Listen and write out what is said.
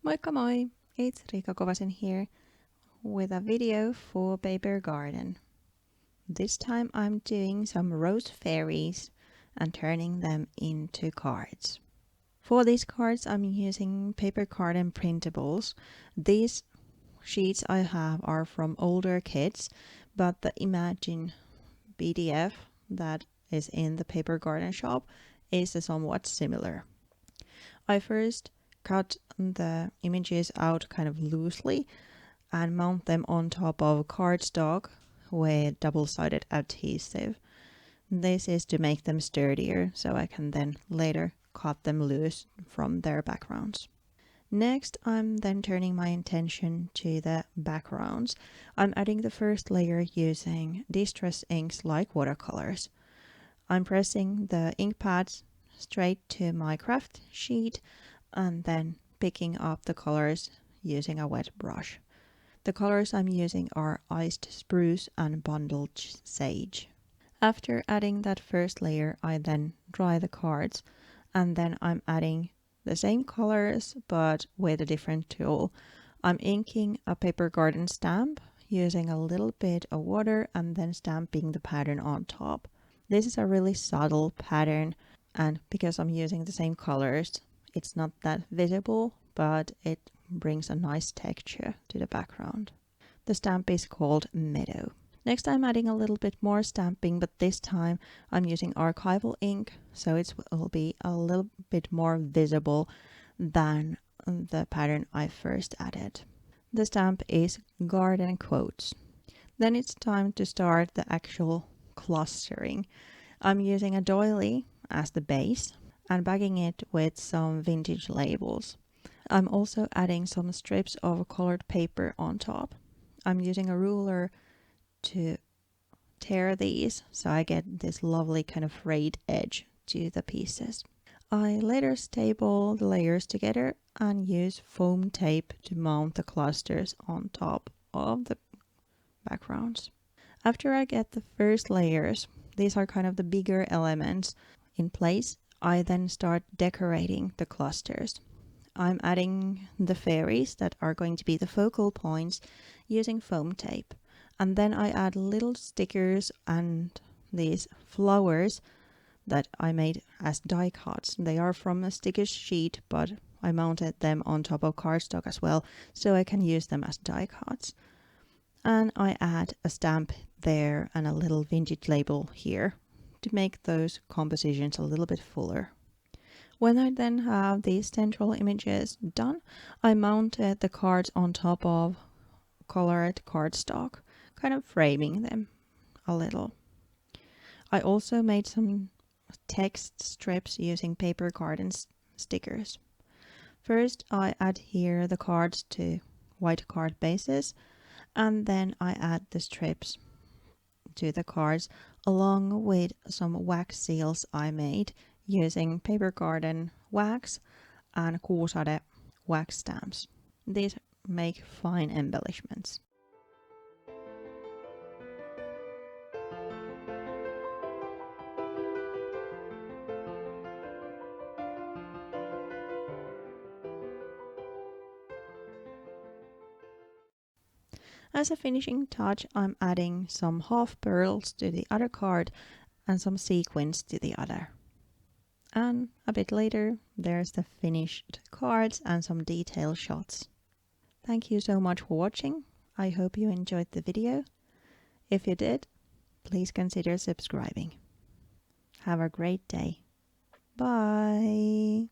Moikka moi! It's Riikka Kovasin here with a video for PaperGarden. This time I'm doing some rose fairies and turning them into cards. For these cards I'm using PaperGarden printables. These sheets I have are from older kits, but the Imagine PDF that is in the PaperGarden shop is somewhat similar. I first cut the images out kind of loosely and mount them on top of cardstock with double-sided adhesive. This is to make them sturdier so I can then later cut them loose from their backgrounds. Next, I'm then turning my attention to the backgrounds. I'm adding the first layer using distress inks like watercolors. I'm pressing the ink pads straight to my craft sheet and then picking up the colors using a wet brush. The colors I'm using are iced spruce and bundled sage. After adding that first layer, I then dry the cards and then I'm adding the same colors but with a different tool. I'm inking a PaperGarden stamp using a little bit of water and then stamping the pattern on top. This is a really subtle pattern, and because I'm using the same colors, it's not that visible, but it brings a nice texture to the background. The stamp is called Meadow. Next I'm adding a little bit more stamping, but this time I'm using Archival Ink, so it will be a little bit more visible than the pattern I first added. The stamp is Garden Quotes. Then it's time to start the actual clustering. I'm using a doily as the base and bagging it with some vintage labels. I'm also adding some strips of colored paper on top. I'm using a ruler to tear these so I get this lovely kind of frayed edge to the pieces. I later staple the layers together and use foam tape to mount the clusters on top of the backgrounds. After I get the first layers, these are kind of the bigger elements in place, I then start decorating the clusters. I'm adding the fairies that are going to be the focal points using foam tape. And then I add little stickers and these flowers that I made as die cuts. They are from a sticker sheet, but I mounted them on top of cardstock as well, so I can use them as die cuts. And I add a stamp there and a little vintage label here to make those compositions a little bit fuller. When I then have these central images done, I mounted the cards on top of colored cardstock, kind of framing them a little. I also made some text strips using PaperGarden stickers. First, I adhere the cards to white card bases, and then I add the strips to the cards along with some wax seals I made using PaperGarden wax and Kuusade wax stamps. These make fine embellishments. As a finishing touch, I'm adding some half pearls to the other card and some sequins to the other. And a bit later, there's the finished cards and some detail shots. Thank you so much for watching. I hope you enjoyed the video. If you did, please consider subscribing. Have a great day. Bye!